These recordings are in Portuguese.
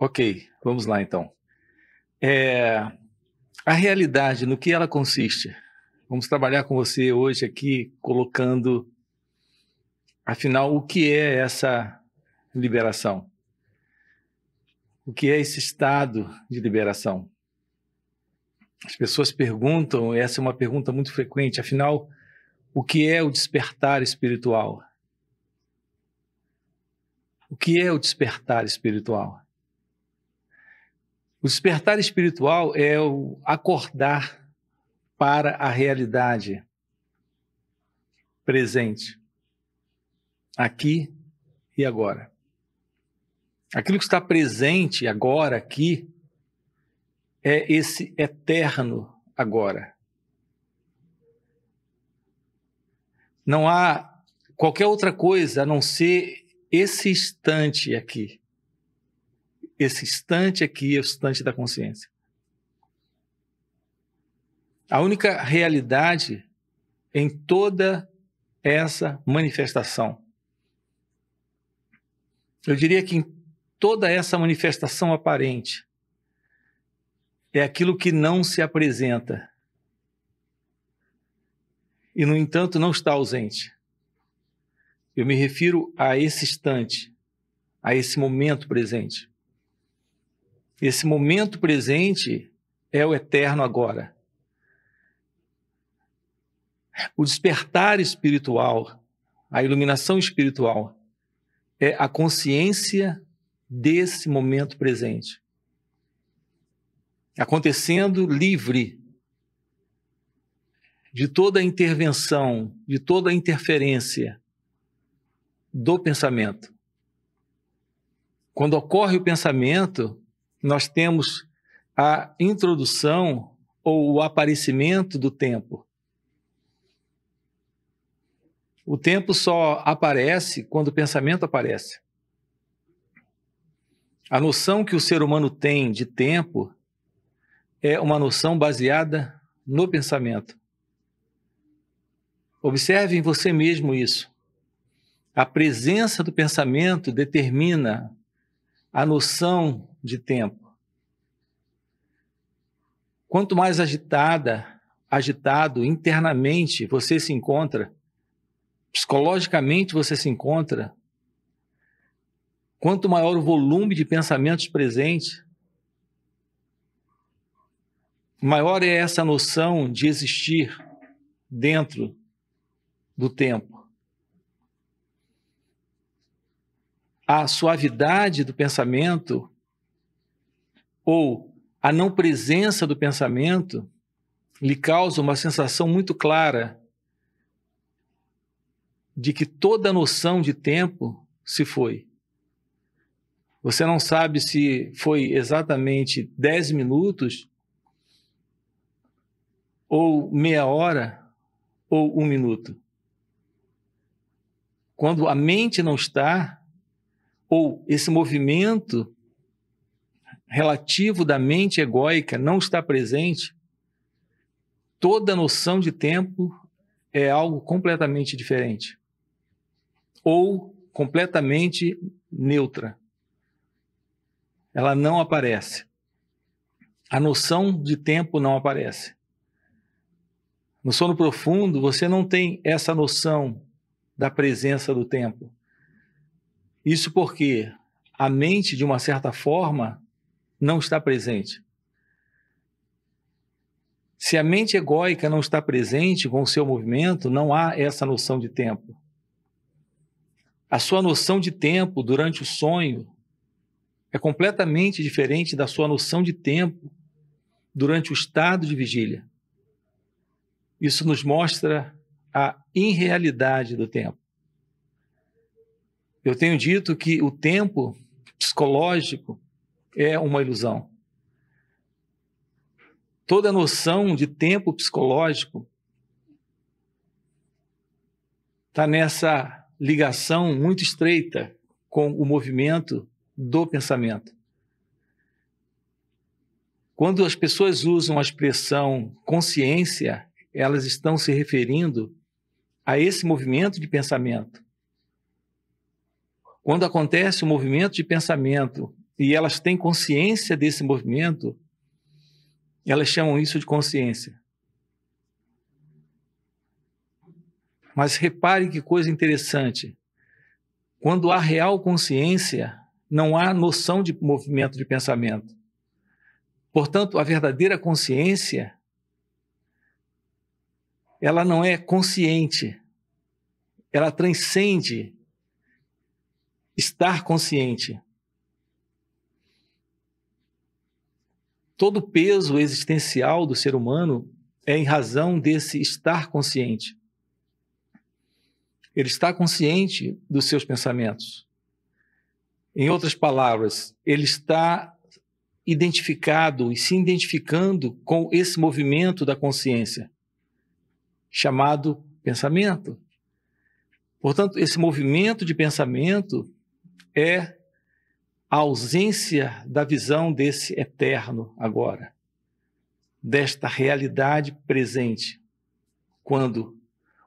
Ok, vamos lá então. A realidade, no que ela consiste? Vamos trabalhar com você hoje aqui, colocando, afinal, o que é essa liberação? O que é esse estado de liberação? As pessoas perguntam, essa é uma pergunta muito frequente, afinal, o que é o despertar espiritual? O que é o despertar espiritual? O despertar espiritual é o acordar para a realidade presente, aqui e agora. Aquilo que está presente agora, aqui, é esse eterno agora. Não há qualquer outra coisa a não ser esse instante aqui. Esse instante aqui é o instante da consciência. A única realidade em toda essa manifestação. Eu diria que em toda essa manifestação aparente é aquilo que não se apresenta e, no entanto, não está ausente. Eu me refiro a esse instante, a esse momento presente. Esse momento presente é o eterno agora. O despertar espiritual, a iluminação espiritual, é a consciência desse momento presente. Acontecendo livre de toda a intervenção, de toda a interferência do pensamento. Quando ocorre o pensamento, nós temos a introdução ou o aparecimento do tempo. O tempo só aparece quando o pensamento aparece. A noção que o ser humano tem de tempo é uma noção baseada no pensamento. Observe em você mesmo isso. A presença do pensamento determina a noção de tempo. Quanto mais agitado internamente você se encontra, psicologicamente você se encontra, quanto maior o volume de pensamentos presentes, maior é essa noção de existir dentro do tempo. A suavidade do pensamento ou a não presença do pensamento lhe causa uma sensação muito clara de que toda noção de tempo se foi. Você não sabe se foi exatamente 10 minutos, ou meia hora, ou 1 minuto. Quando a mente não está, ou esse movimento relativo da mente egóica não está presente, toda noção de tempo é algo completamente diferente. Ou completamente neutra. Ela não aparece. A noção de tempo não aparece. No sono profundo, você não tem essa noção da presença do tempo. Isso porque a mente, de uma certa forma, não está presente. Se a mente egóica não está presente com o seu movimento, não há essa noção de tempo. A sua noção de tempo durante o sonho é completamente diferente da sua noção de tempo durante o estado de vigília. Isso nos mostra a irrealidade do tempo. Eu tenho dito que o tempo psicológico é uma ilusão. Toda noção de tempo psicológico está nessa ligação muito estreita com o movimento do pensamento. Quando as pessoas usam a expressão consciência, elas estão se referindo a esse movimento de pensamento. Quando acontece o movimento de pensamento e elas têm consciência desse movimento, elas chamam isso de consciência. Mas repare que coisa interessante. Quando há real consciência, não há noção de movimento de pensamento. Portanto, a verdadeira consciência, ela não é consciente, ela transcende estar consciente. Todo o peso existencial do ser humano é em razão desse estar consciente. Ele está consciente dos seus pensamentos. Em outras palavras, ele está identificado e se identificando com esse movimento da consciência, chamado pensamento. Portanto, esse movimento de pensamento é a ausência da visão desse eterno agora, desta realidade presente, quando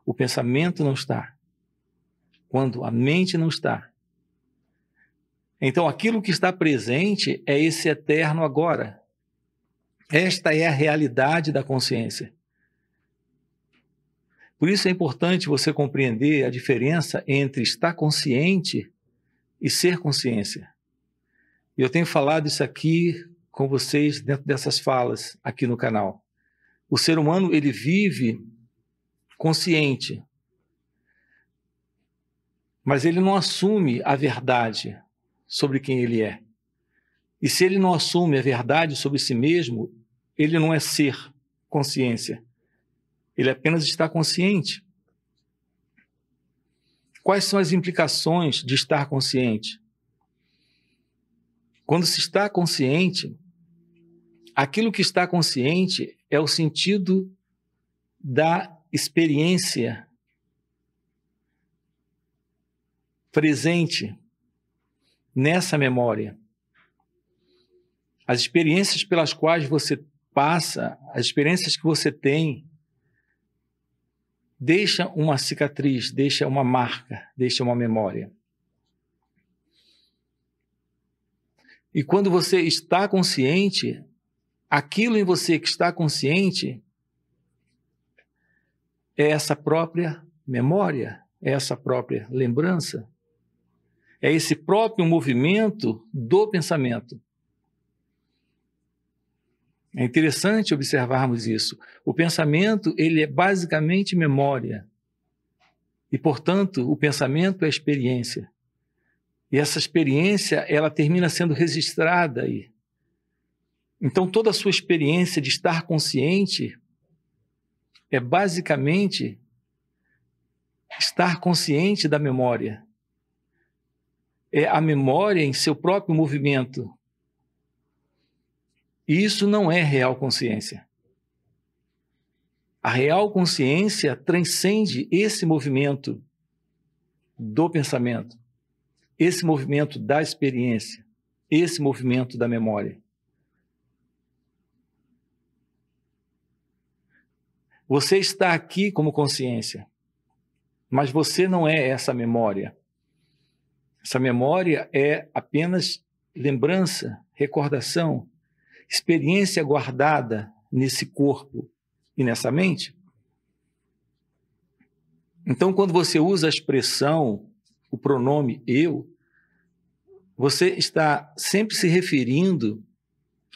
o pensamento não está, quando a mente não está. Então, aquilo que está presente é esse eterno agora. Esta é a realidade da consciência. Por isso é importante você compreender a diferença entre estar consciente e ser consciência. Eu tenho falado isso aqui com vocês dentro dessas falas aqui no canal. O ser humano, ele vive consciente, mas ele não assume a verdade sobre quem ele é. E se ele não assume a verdade sobre si mesmo, ele não é ser, consciência. Ele apenas está consciente. Quais são as implicações de estar consciente? Quando se está consciente, aquilo que está consciente é o sentido da experiência presente nessa memória. As experiências pelas quais você passa, as experiências que você tem, deixa uma cicatriz, deixa uma marca, deixa uma memória. E quando você está consciente, aquilo em você que está consciente é essa própria memória, é essa própria lembrança, é esse próprio movimento do pensamento. É interessante observarmos isso. O pensamento, ele é basicamente memória. E, portanto, o pensamento é experiência. E essa experiência, ela termina sendo registrada aí. Então, toda a sua experiência de estar consciente é basicamente estar consciente da memória. É a memória em seu próprio movimento. E isso não é real consciência. A real consciência transcende esse movimento do pensamento, esse movimento da experiência, esse movimento da memória. Você está aqui como consciência, mas você não é essa memória. Essa memória é apenas lembrança, recordação, experiência guardada nesse corpo e nessa mente. Então, quando você usa a expressão, o pronome eu, você está sempre se referindo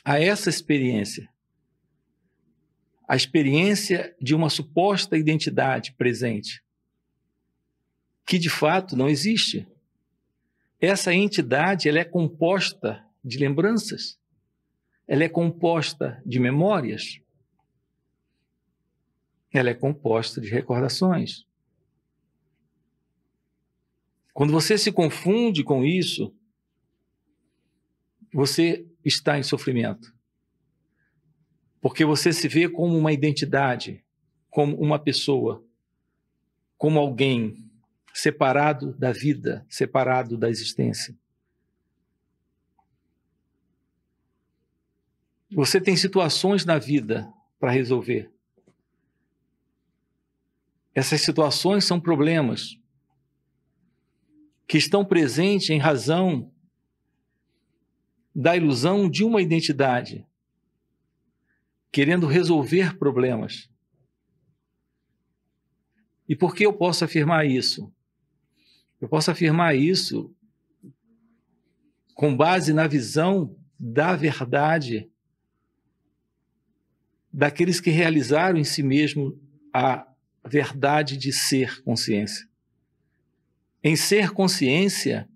a essa experiência. A experiência de uma suposta identidade presente, que de fato não existe. Essa entidade, ela é composta de lembranças, ela é composta de memórias, ela é composta de recordações. Quando você se confunde com isso, você está em sofrimento. Porque você se vê como uma identidade, como uma pessoa, como alguém separado da vida, separado da existência. Você tem situações na vida para resolver. Essas situações são problemas que estão presentes em razão da ilusão de uma identidade, querendo resolver problemas. E por que eu posso afirmar isso? Eu posso afirmar isso com base na visão da verdade daqueles que realizaram em si mesmo a verdade de ser consciência. Em ser consciência,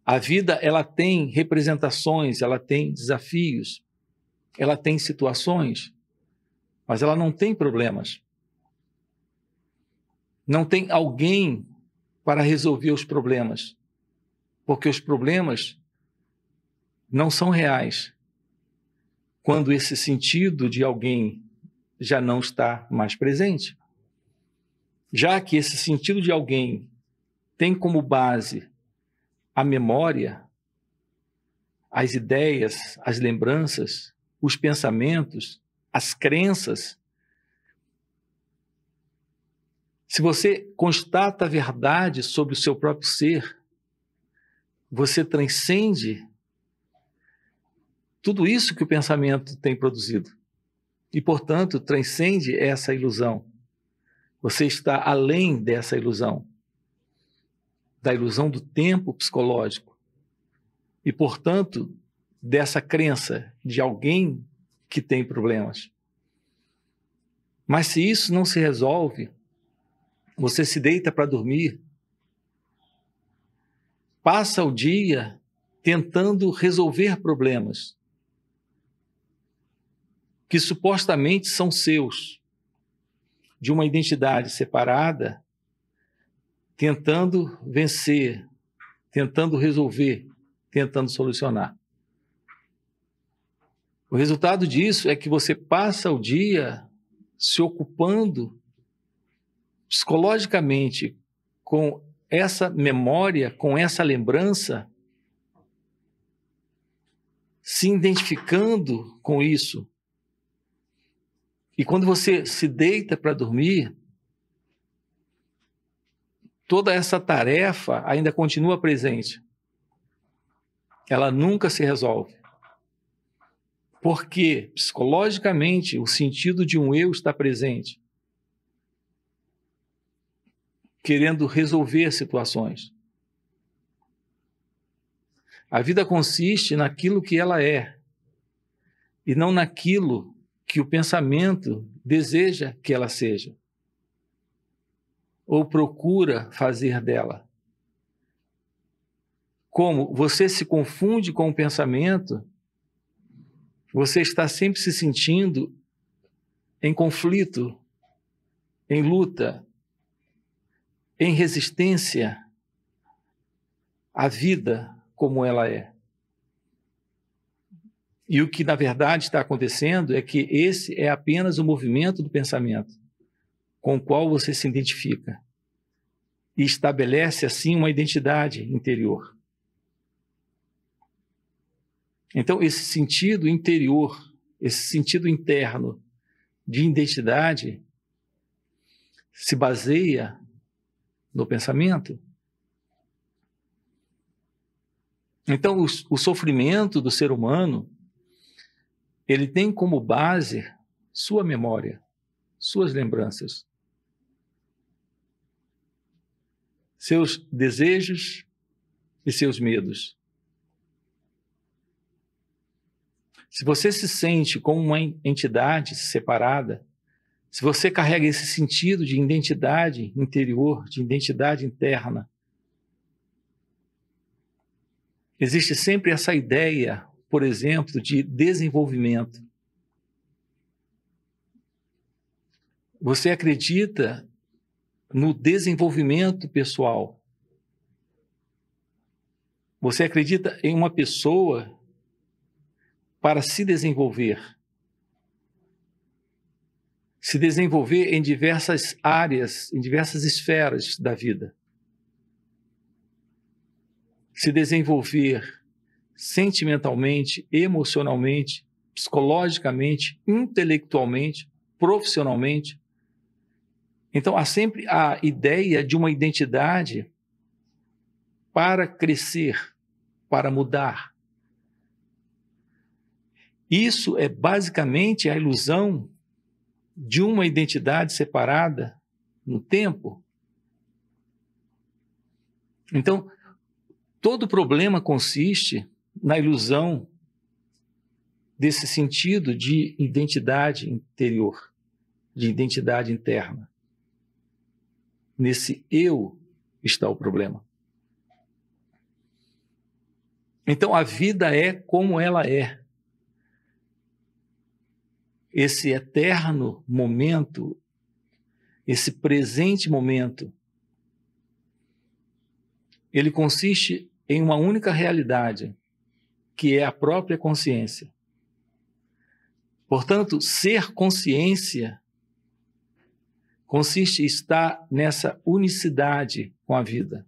a vida ela tem representações, ela tem desafios, ela tem situações, mas ela não tem problemas. Não tem alguém para resolver os problemas, porque os problemas não são reais quando esse sentido de alguém já não está mais presente. Já que esse sentido de alguém tem como base a memória, as ideias, as lembranças, os pensamentos, as crenças. Se você constata a verdade sobre o seu próprio ser, você transcende tudo isso que o pensamento tem produzido. E, portanto, transcende essa ilusão. Você está além dessa ilusão, da ilusão do tempo psicológico. E, portanto, dessa crença de alguém que tem problemas. Mas se isso não se resolve, você se deita para dormir, passa o dia tentando resolver problemas que supostamente são seus, de uma identidade separada, tentando vencer, tentando resolver, tentando solucionar. O resultado disso é que você passa o dia se ocupando psicologicamente com essa memória, com essa lembrança, se identificando com isso. E quando você se deita para dormir, toda essa tarefa ainda continua presente. Ela nunca se resolve. Porque, psicologicamente, o sentido de um eu está presente, querendo resolver situações. A vida consiste naquilo que ela é, e não naquilo que o pensamento deseja que ela seja, ou procura fazer dela. Como você se confunde com o pensamento, você está sempre se sentindo em conflito, em luta, em resistência à vida como ela é. E o que, na verdade, está acontecendo é que esse é apenas o movimento do pensamento com o qual você se identifica e estabelece, assim, uma identidade interior. Então, esse sentido interior, esse sentido interno de identidade se baseia no pensamento. Então, o sofrimento do ser humano, ele tem como base sua memória, suas lembranças, seus desejos e seus medos. Se você se sente como uma entidade separada, se você carrega esse sentido de identidade interior, de identidade interna, existe sempre essa ideia, por exemplo, de desenvolvimento. Você acredita no desenvolvimento pessoal. Você acredita em uma pessoa para se desenvolver em diversas áreas, em diversas esferas da vida. Se desenvolver sentimentalmente, emocionalmente, psicologicamente, intelectualmente, profissionalmente. Então, há sempre a ideia de uma identidade para crescer, para mudar, Isso é basicamente a ilusão de uma identidade separada no tempo. Então, todo problema consiste na ilusão desse sentido de identidade interior, de identidade interna. Nesse eu está o problema. Então, a vida é como ela é. Esse eterno momento, esse presente momento, ele consiste em uma única realidade, que é a própria consciência. Portanto, ser consciência consiste em estar nessa unicidade com a vida.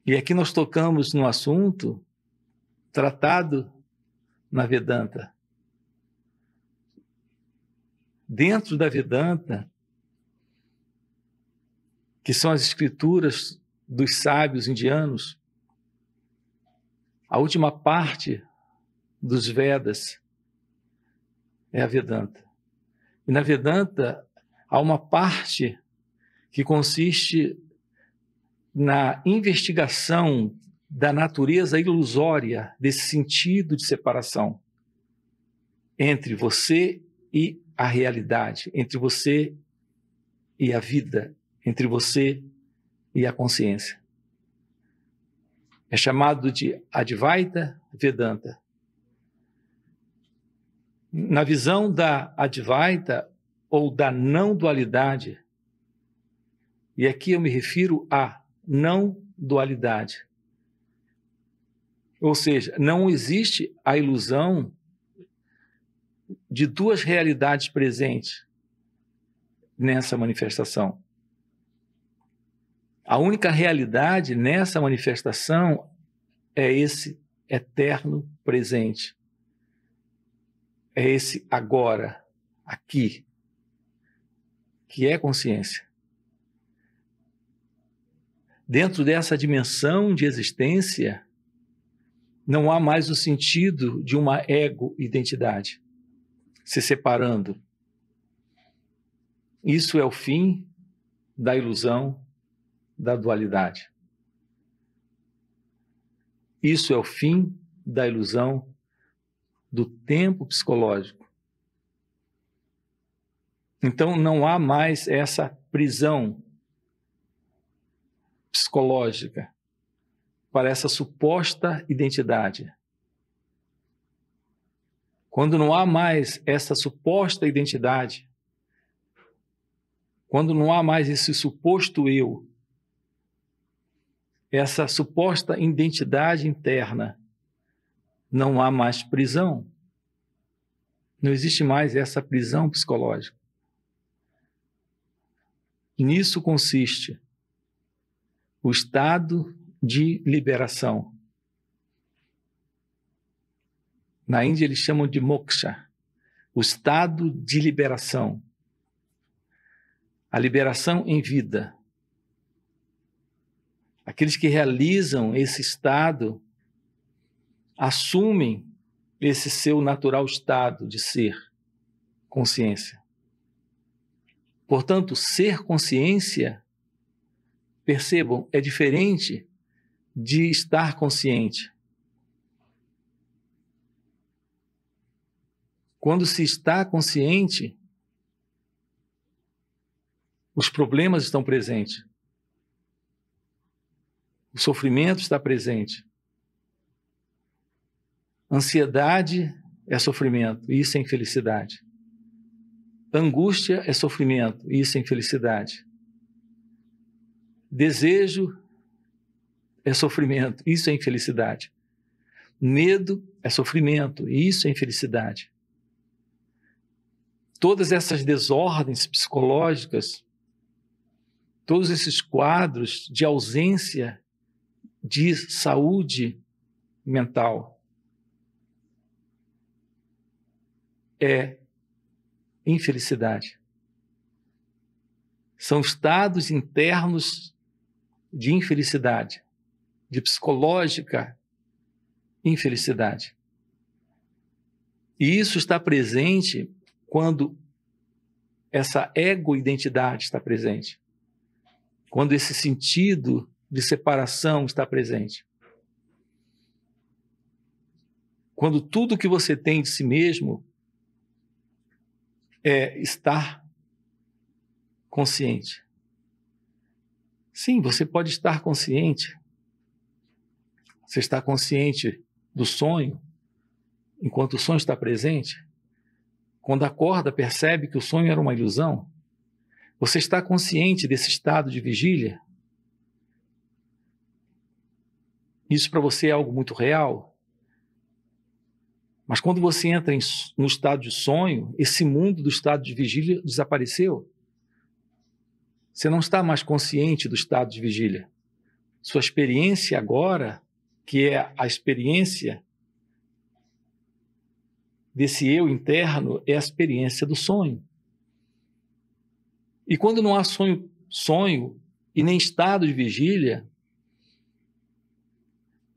E aqui nós tocamos no assunto tratado na Vedanta. Dentro da Vedanta, que são as escrituras dos sábios indianos, a última parte dos Vedas é a Vedanta. E na Vedanta há uma parte que consiste na investigação da natureza ilusória desse sentido de separação entre você e a realidade, entre você e a vida, entre você e a consciência. É chamado de Advaita Vedanta. Na visão da Advaita, ou da não dualidade, e aqui eu me refiro à não dualidade. Ou seja, não existe a ilusão de duas realidades presentes nessa manifestação. A única realidade nessa manifestação é esse eterno presente. É esse agora, aqui, que é consciência. Dentro dessa dimensão de existência, não há mais o sentido de uma ego-identidade se separando. Isso é o fim da ilusão da dualidade. Isso é o fim da ilusão do tempo psicológico. Então, não há mais essa prisão psicológica para essa suposta identidade. Quando não há mais essa suposta identidade, quando não há mais esse suposto eu, essa suposta identidade interna, não há mais prisão. Não existe mais essa prisão psicológica. Nisso consiste o estado de liberação. Na Índia eles chamam de moksha, o estado de liberação. A liberação em vida. Aqueles que realizam esse estado assumem esse seu natural estado de ser, consciência. Portanto, ser consciência, percebam, é diferente de estar consciente. Quando se está consciente, os problemas estão presentes. O sofrimento está presente. Ansiedade é sofrimento, e isso é infelicidade. Angústia é sofrimento, e isso é infelicidade. Desejo é sofrimento, isso é infelicidade. Medo é sofrimento, e isso é infelicidade. Todas essas desordens psicológicas, todos esses quadros de ausência de saúde mental é infelicidade. São estados internos de infelicidade, de psicológica infelicidade. E isso está presente quando essa ego-identidade está presente. Quando esse sentido de separação está presente. Quando tudo que você tem de si mesmo é estar consciente. Sim, você pode estar consciente. Você está consciente do sonho, enquanto o sonho está presente. Quando acorda, percebe que o sonho era uma ilusão. Você está consciente desse estado de vigília? Isso para você é algo muito real? Mas quando você entra no estado de sonho, esse mundo do estado de vigília desapareceu. Você não está mais consciente do estado de vigília. Sua experiência agora, que é a experiência desse eu interno, é a experiência do sonho. E quando não há sonho e nem estado de vigília,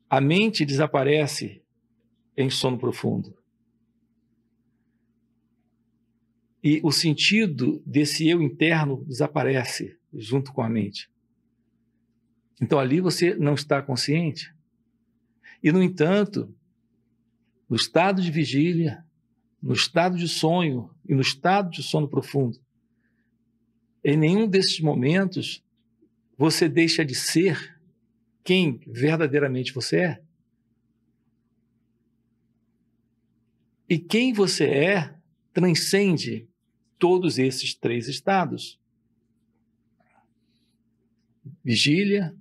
a mente desaparece em sono profundo. E o sentido desse eu interno desaparece junto com a mente. Então ali você não está consciente. E, no entanto, no estado de vigília, no estado de sonho e no estado de sono profundo, em nenhum desses momentos você deixa de ser quem verdadeiramente você é. E quem você é transcende todos esses três estados: vigília,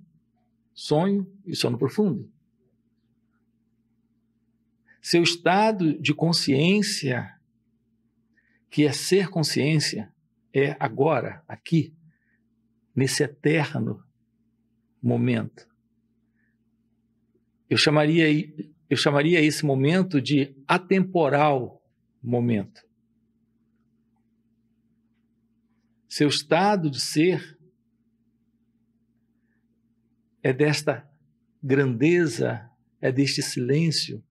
sonho e sono profundo. Seu estado de consciência, que é ser consciência, é agora, aqui, nesse eterno momento. Eu chamaria esse momento de atemporal momento. Seu estado de ser é desta grandeza, é deste silêncio,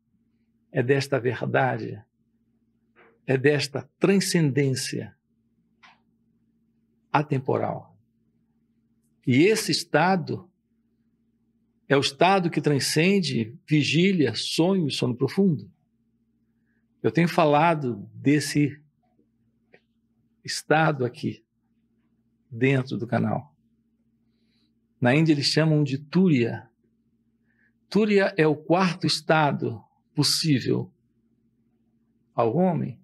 é desta verdade, é desta transcendência atemporal. E esse estado é o estado que transcende vigília, sonho e sono profundo. Eu tenho falado desse estado aqui, dentro do canal. Na Índia eles chamam de Turiya. Turiya é o quarto estado possível ao homem.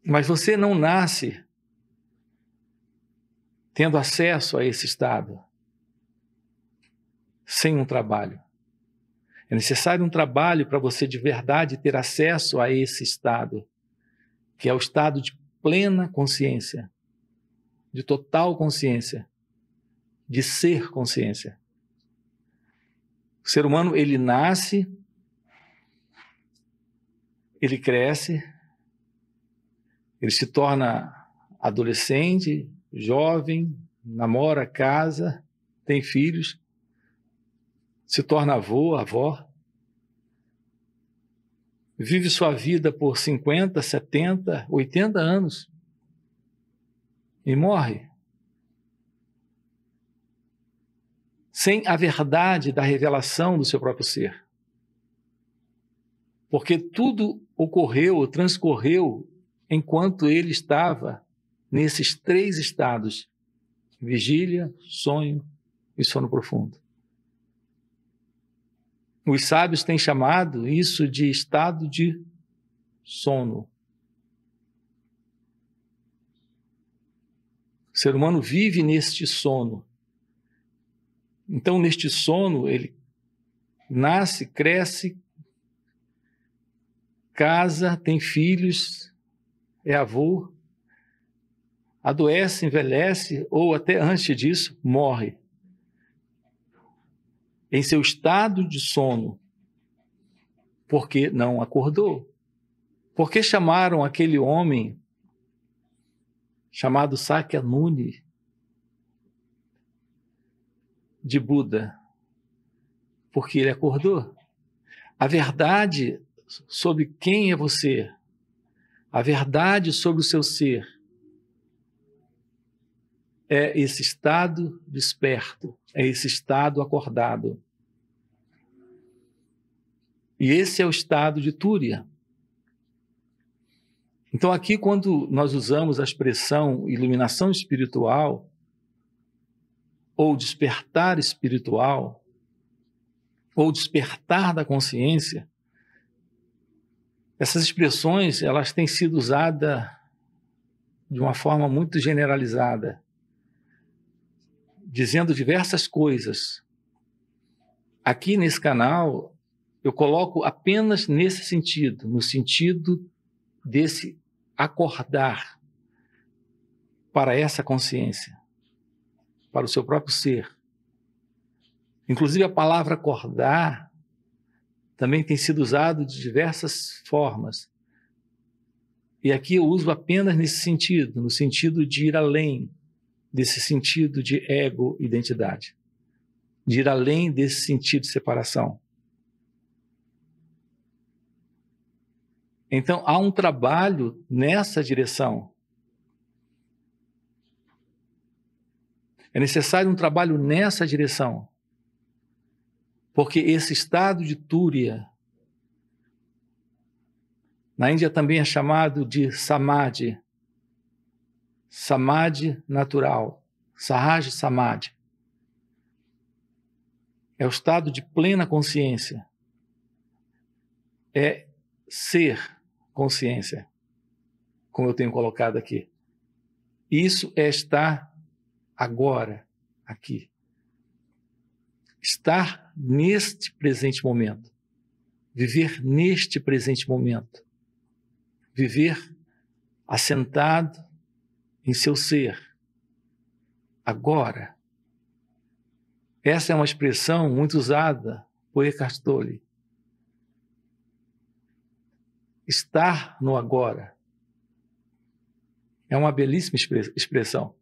Mas você não nasce tendo acesso a esse estado sem um trabalho. É necessário um trabalho para você de verdade ter acesso a esse estado, que é o estado de plena consciência, de total consciência, de ser consciência. O ser humano, ele nasce, ele cresce, ele se torna adolescente, jovem, namora, casa, tem filhos, se torna avô, avó, vive sua vida por 50, 70, 80 anos e morre. Sem a verdade da revelação do seu próprio ser. Porque tudo ocorreu, transcorreu, enquanto ele estava nesses três estados: vigília, sonho e sono profundo. Os sábios têm chamado isso de estado de sono. O ser humano vive neste sono. Então, neste sono, ele nasce, cresce, casa, tem filhos, é avô, adoece, envelhece, ou até antes disso, morre. Em seu estado de sono, porque não acordou. Por que chamaram aquele homem chamado Sakyamuni de Buda? Porque ele acordou. A verdade sobre quem é você, a verdade sobre o seu ser, é esse estado desperto, é esse estado acordado. E esse é o estado de Túria. Então, aqui, quando nós usamos a expressão iluminação espiritual ou despertar espiritual, ou despertar da consciência, essas expressões elas têm sido usadas de uma forma muito generalizada, dizendo diversas coisas. Aqui nesse canal, eu coloco apenas nesse sentido, no sentido desse acordar para essa consciência, para o seu próprio ser. Inclusive, a palavra acordar também tem sido usado de diversas formas. E aqui eu uso apenas nesse sentido, no sentido de ir além desse sentido de ego-identidade, de ir além desse sentido de separação. Então, há um trabalho nessa direção. É necessário um trabalho nessa direção. Porque esse estado de Túria, na Índia também é chamado de Samadhi. Samadhi natural. Sahaj Samadhi. É o estado de plena consciência. É ser consciência, como eu tenho colocado aqui. Isso é estar agora, aqui. Estar neste presente momento. Viver neste presente momento. Viver assentado em seu ser. Agora. Essa é uma expressão muito usada por Eckhart Tolle. Estar no agora. É uma belíssima expressão.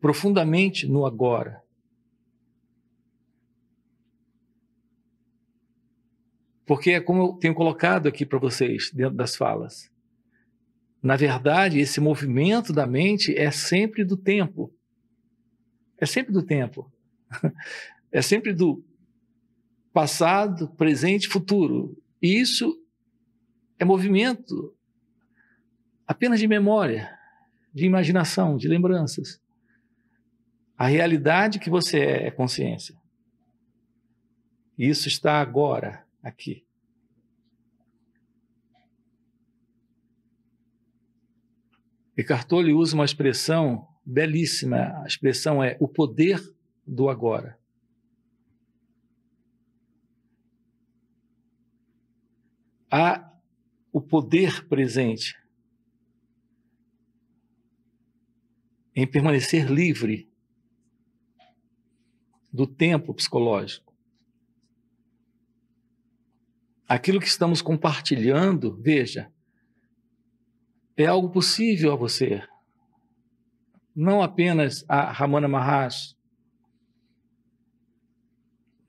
Profundamente no agora. Porque é como eu tenho colocado aqui para vocês, dentro das falas. Na verdade, esse movimento da mente é sempre do tempo. É sempre do tempo. É sempre do passado, presente, futuro. E isso é movimento apenas de memória, de imaginação, de lembranças. A realidade que você é consciência. Isso está agora, aqui. Eckhart Tolle usa uma expressão belíssima. A expressão é o poder do agora. Há o poder presente em permanecer livre do tempo psicológico. Aquilo que estamos compartilhando, veja, é algo possível a você. Não apenas a Ramana Maharshi,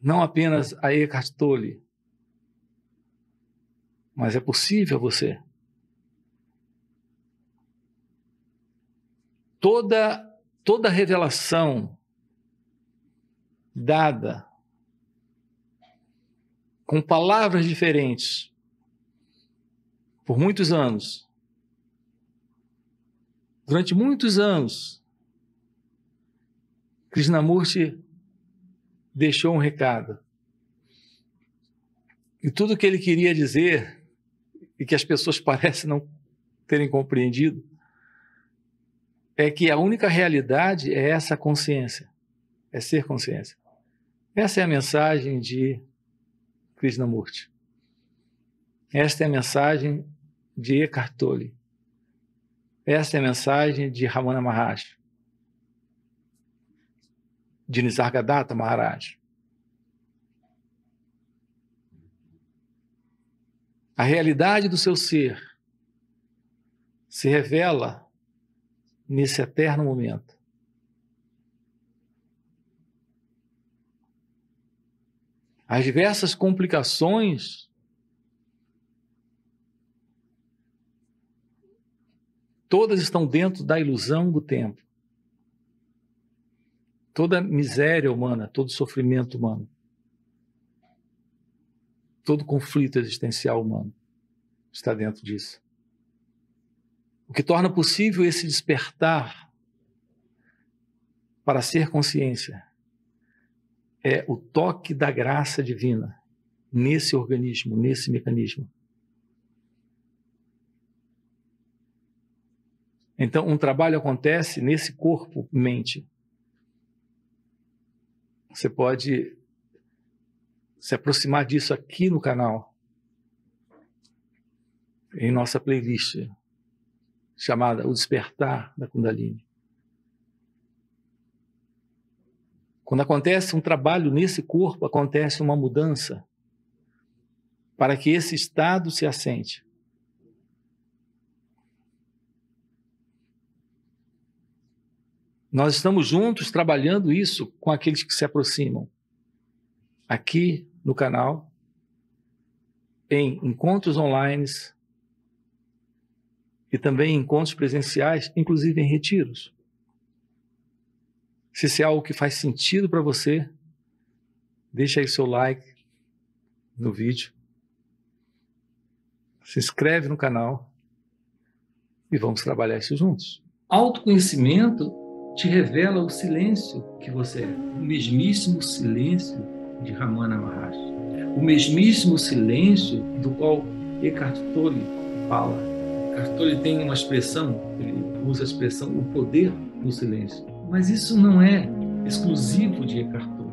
não apenas a Eckhart Tolle, mas é possível a você. Toda revelação dada com palavras diferentes por muitos anos, durante muitos anos, Krishnamurti deixou um recado. E tudo que ele queria dizer, e que as pessoas parecem não terem compreendido, é que a única realidade é essa consciência, é ser consciência. Essa é a mensagem de Krishnamurti. Esta é a mensagem de Eckhart Tolle. Essa é a mensagem de Ramana Maharshi, de Nisargadatta Maharaj. A realidade do seu ser se revela nesse eterno momento. As diversas complicações Todas estão dentro da ilusão do tempo. Toda miséria humana, todo sofrimento humano, todo conflito existencial humano está dentro disso. O que torna possível esse despertar para ser consciência é o toque da graça divina nesse organismo, nesse mecanismo. Então, um trabalho acontece nesse corpo-mente. Você pode se aproximar disso aqui no canal, em nossa playlist, chamada O Despertar da Kundalini. Quando acontece um trabalho nesse corpo, acontece uma mudança para que esse estado se assente. Nós estamos juntos trabalhando isso com aqueles que se aproximam aqui no canal, em encontros online e também em encontros presenciais, inclusive em retiros. Se isso é algo que faz sentido para você, deixa aí seu like no vídeo, se inscreve no canal e vamos trabalhar isso juntos. Autoconhecimento te revela o silêncio que você é, o mesmíssimo silêncio de Ramana Maharshi, o mesmíssimo silêncio do qual Eckhart Tolle fala. Eckhart Tolle tem uma expressão, ele usa a expressão o poder do silêncio, mas isso não é exclusivo de Eckhart Tolle.